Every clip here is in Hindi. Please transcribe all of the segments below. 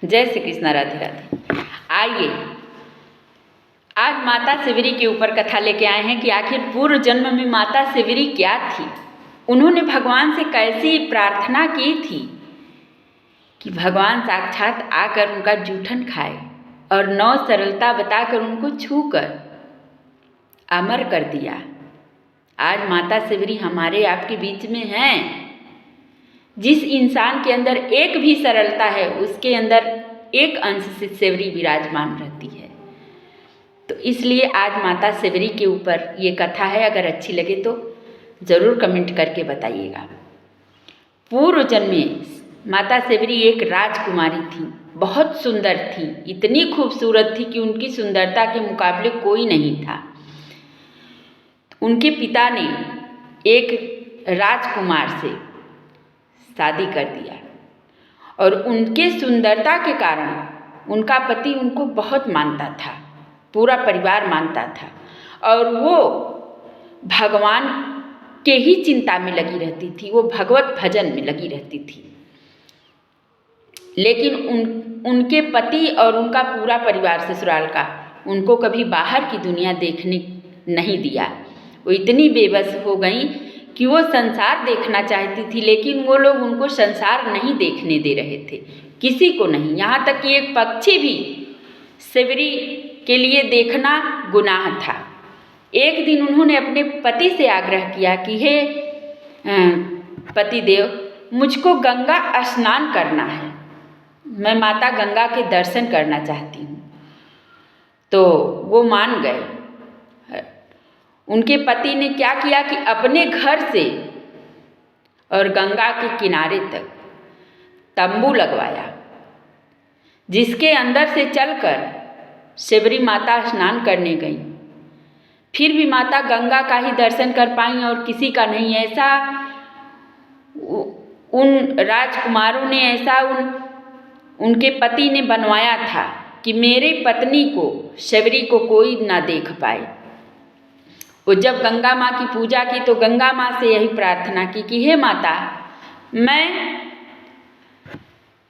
जय श्री कृष्ण, राधे राधे। आइए आज माता शिवरी के ऊपर कथा लेके आए हैं कि आखिर पूर्व जन्म में माता शिवरी क्या थी, उन्होंने भगवान से कैसी प्रार्थना की थी कि भगवान साक्षात आकर उनका जूठन खाए और 9 सरलता बताकर उनको छूकर अमर कर दिया। आज माता शिवरी हमारे आपके बीच में हैं। जिस इंसान के अंदर एक भी सरलता है उसके अंदर एक अंश से शिवरी विराजमान रहती है। तो इसलिए आज माता शिवरी के ऊपर ये कथा है। अगर अच्छी लगे तो ज़रूर कमेंट करके बताइएगा। पूर्व जन्म में माता शिवरी एक राजकुमारी थी, बहुत सुंदर थी, इतनी खूबसूरत थी कि उनकी सुंदरता के मुकाबले कोई नहीं था। उनके पिता ने एक राजकुमार से शादी कर दिया और उनके सुंदरता के कारण उनका पति उनको बहुत मानता था, पूरा परिवार मानता था और वो भगवान के ही चिंता में लगी रहती थी, वो भगवत भजन में लगी रहती थी। लेकिन उनके पति और उनका पूरा परिवार ससुराल का उनको कभी बाहर की दुनिया देखने नहीं दिया। वो इतनी बेबस हो गई कि वो संसार देखना चाहती थी, लेकिन वो लोग उनको संसार नहीं देखने दे रहे थे, किसी को नहीं। यहाँ तक कि एक पक्षी भी शिवरी के लिए देखना गुनाह था। एक दिन उन्होंने अपने पति से आग्रह किया कि हे पतिदेव, मुझको गंगा स्नान करना है, मैं माता गंगा के दर्शन करना चाहती हूँ। तो वो मान गए। उनके पति ने क्या किया कि अपने घर से और गंगा के किनारे तक तंबू लगवाया, जिसके अंदर से चलकर शिवरी माता स्नान करने गई। फिर भी माता गंगा का ही दर्शन कर पाई और किसी का नहीं। ऐसा उन राजकुमारों ने, ऐसा उनके पति ने बनवाया था कि मेरे पत्नी को, शिवरी को कोई ना देख पाए। वो जब गंगा माँ की पूजा की तो गंगा माँ से यही प्रार्थना की कि हे माता, मैं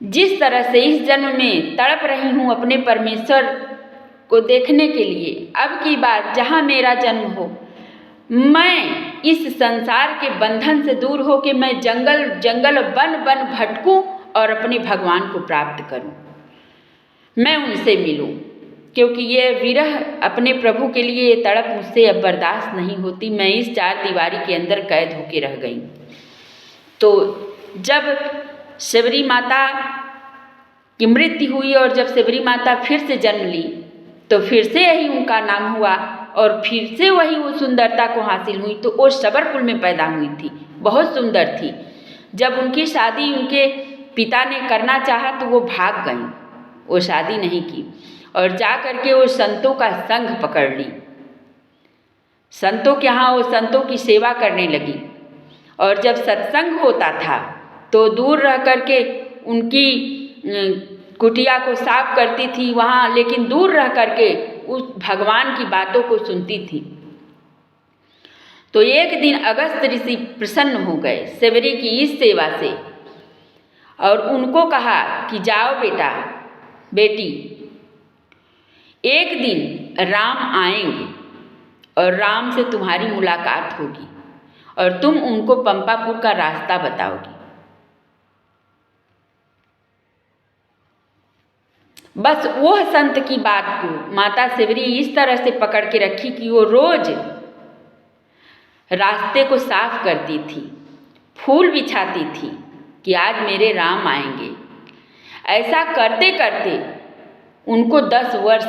जिस तरह से इस जन्म में तड़प रही हूँ अपने परमेश्वर को देखने के लिए, अब की बार जहाँ मेरा जन्म हो, मैं इस संसार के बंधन से दूर हो के मैं जंगल जंगल वन वन भटकूं और अपने भगवान को प्राप्त करूं, मैं उनसे मिलूं, क्योंकि ये विरह अपने प्रभु के लिए ये तड़प मुझसे अब बर्दाश्त नहीं होती। मैं इस 4 दीवारी के अंदर कैद होके रह गई। तो जब शिवरी माता की मृत्यु हुई और जब शिवरी माता फिर से जन्म ली तो फिर से यही उनका नाम हुआ और फिर से वही वो सुंदरता को हासिल हुई। तो वो शबर कुल में पैदा हुई थी, बहुत सुंदर थी। जब उनकी शादी उनके पिता ने करना चाहा तो वो भाग गई, वो शादी नहीं की और जा कर के वो संतों का संग पकड़ ली। संतों के यहाँ वो संतों की सेवा करने लगी और जब सत्संग होता था तो दूर रह कर के उनकी कुटिया को साफ करती थी वहाँ, लेकिन दूर रह कर के उस भगवान की बातों को सुनती थी। तो एक दिन अगस्त ऋषि प्रसन्न हो गए शिवरी की इस सेवा से और उनको कहा कि जाओ बेटा बेटी, एक दिन राम आएंगे और राम से तुम्हारी मुलाकात होगी और तुम उनको पंपापुर का रास्ता बताओगी। बस वो संत की बात को माता शिवरी इस तरह से पकड़ के रखी कि वो रोज रास्ते को साफ करती थी, फूल बिछाती थी कि आज मेरे राम आएंगे। ऐसा करते करते उनको 10 वर्ष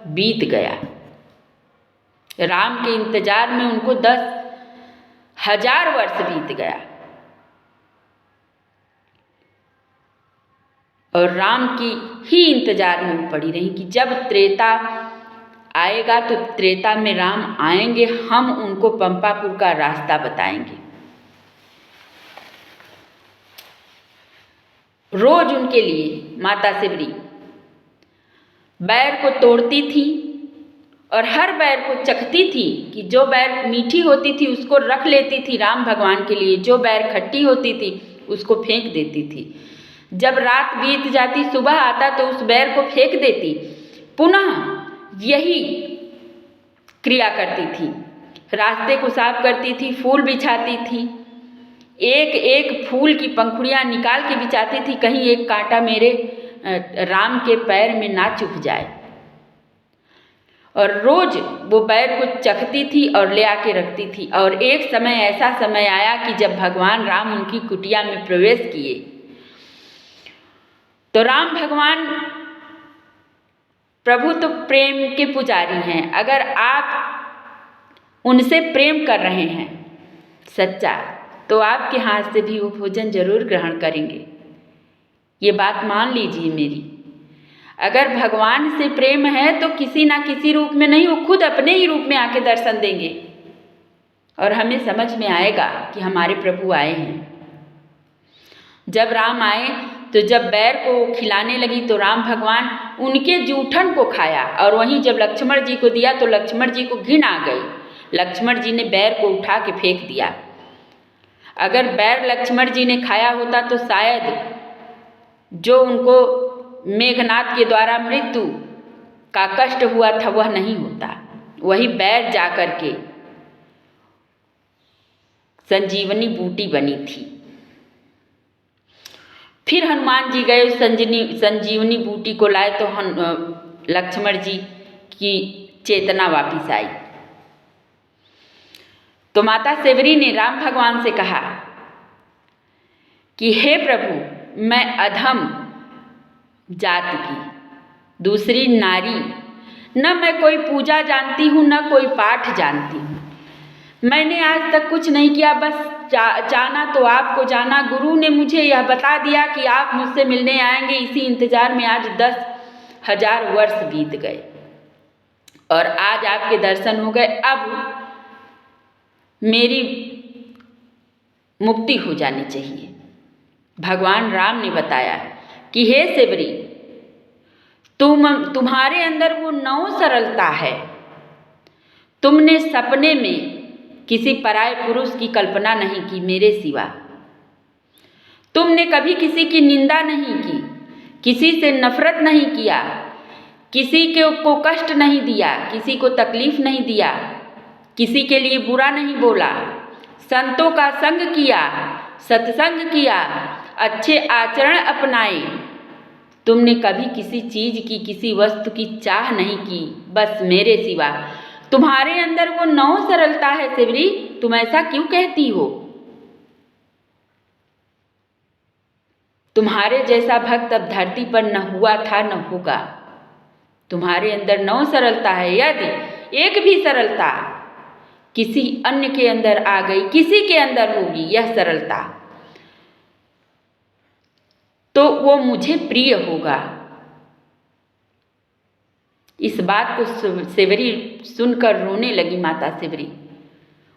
बीत गया। राम के इंतजार में उनको 10,000 वर्ष बीत गया और राम की ही इंतजार में वो पड़ी रही कि जब त्रेता आएगा तो त्रेता में राम आएंगे, हम उनको पंपापुर का रास्ता बताएंगे। रोज उनके लिए माता शिवरी बैर को तोड़ती थी और हर बैर को चखती थी कि जो बैर मीठी होती थी उसको रख लेती थी राम भगवान के लिए, जो बैर खट्टी होती थी उसको फेंक देती थी। जब रात बीत जाती, सुबह आता तो उस बैर को फेंक देती, पुनः यही क्रिया करती थी। रास्ते को साफ करती थी, फूल बिछाती थी, एक एक फूल की पंखुड़ियाँ निकाल के बिछाती थी, कहीं एक कांटा मेरे राम के पैर में ना चुभ जाए। और रोज वो बैर को चखती थी और ले आके रखती थी। और एक समय ऐसा समय आया कि जब भगवान राम उनकी कुटिया में प्रवेश किए, तो राम भगवान प्रभु तो प्रेम के पुजारी हैं। अगर आप उनसे प्रेम कर रहे हैं सच्चा, तो आपके हाथ से भी वो भोजन जरूर ग्रहण करेंगे। ये बात मान लीजिए मेरी। अगर भगवान से प्रेम है तो किसी ना किसी रूप में नहीं, वो खुद अपने ही रूप में आके दर्शन देंगे और हमें समझ में आएगा कि हमारे प्रभु आए हैं। जब राम आए तो जब बैर को खिलाने लगी तो राम भगवान उनके जूठन को खाया, और वहीं जब लक्ष्मण जी को दिया तो लक्ष्मण जी को घिन आ गई। लक्ष्मण जी ने बैर को उठा के फेंक दिया। अगर बैर लक्ष्मण जी ने खाया होता तो शायद जो उनको मेघनाद के द्वारा मृत्यु का कष्ट हुआ था वह नहीं होता। वही बैर जाकर के संजीवनी बूटी बनी थी। फिर हनुमान जी गए, संजीवनी बूटी को लाए तो लक्ष्मण जी की चेतना वापिस आई। तो माता सेवरी ने राम भगवान से कहा कि हे प्रभु, मैं अधम जात की दूसरी नारी, न मैं कोई पूजा जानती हूँ न कोई पाठ जानती हूँ। मैंने आज तक कुछ नहीं किया, बस जाना तो आपको जाना। गुरु ने मुझे यह बता दिया कि आप मुझसे मिलने आएंगे, इसी इंतजार में आज 10,000 वर्ष बीत गए और आज आपके दर्शन हो गए। अब मेरी मुक्ति हो जानी चाहिए। भगवान राम ने बताया कि हे सेवरी, तुम्हारे अंदर वो नौ सरलता है। तुमने सपने में किसी पराये पुरुष की कल्पना नहीं की मेरे सिवा। तुमने कभी किसी की निंदा नहीं की, किसी से नफरत नहीं किया, किसी को कष्ट नहीं दिया, किसी को तकलीफ नहीं दिया, किसी के लिए बुरा नहीं बोला, संतों का संग किया, सत्संग किया, अच्छे आचरण अपनाए। तुमने कभी किसी चीज की, किसी वस्तु की चाह नहीं की, बस मेरे सिवा। तुम्हारे अंदर वो नौ सरलता है सेवरी, तुम ऐसा क्यों कहती हो? तुम्हारे जैसा भक्त अब धरती पर न हुआ था न होगा। तुम्हारे अंदर नौ सरलता है। यदि एक भी सरलता किसी अन्य के अंदर आ गई, किसी के अंदर होगी यह सरलता, तो वो मुझे प्रिय होगा। इस बात को सेवरी सुनकर रोने लगी माता सेवरी।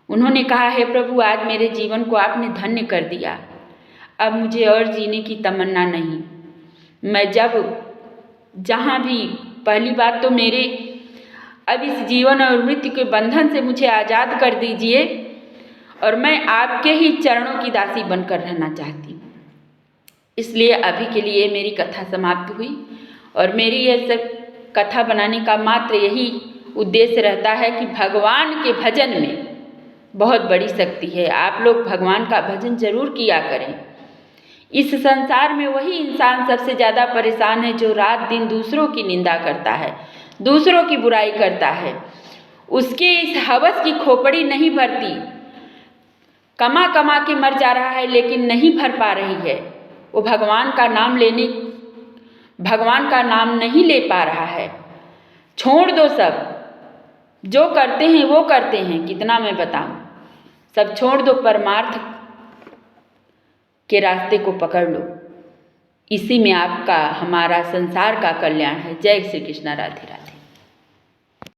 उन्होंने कहा, हे प्रभु, आज मेरे जीवन को आपने धन्य कर दिया। अब मुझे और जीने की तमन्ना नहीं। मैं जहाँ भी, पहली बात तो मेरे अब इस जीवन और मृत्यु के बंधन से मुझे आज़ाद कर दीजिए और मैं आपके ही चरणों की दासी बनकर रहना चाहती हूँ। इसलिए अभी के लिए मेरी कथा समाप्त हुई और मेरी यह सब कथा बनाने का मात्र यही उद्देश्य रहता है कि भगवान के भजन में बहुत बड़ी शक्ति है। आप लोग भगवान का भजन जरूर किया करें। इस संसार में वही इंसान सबसे ज़्यादा परेशान है जो रात दिन दूसरों की निंदा करता है, दूसरों की बुराई करता है। उसके इस हवस की खोपड़ी नहीं भरती, कमा कमा के मर जा रहा है लेकिन नहीं भर पा रही है। वो भगवान का नाम नहीं ले पा रहा है। छोड़ दो सब, जो करते हैं वो करते हैं, कितना मैं बताऊं। सब छोड़ दो, परमार्थ के रास्ते को पकड़ लो। इसी में आपका, हमारा संसार का कल्याण है। जय श्री कृष्ण, राधे राधे।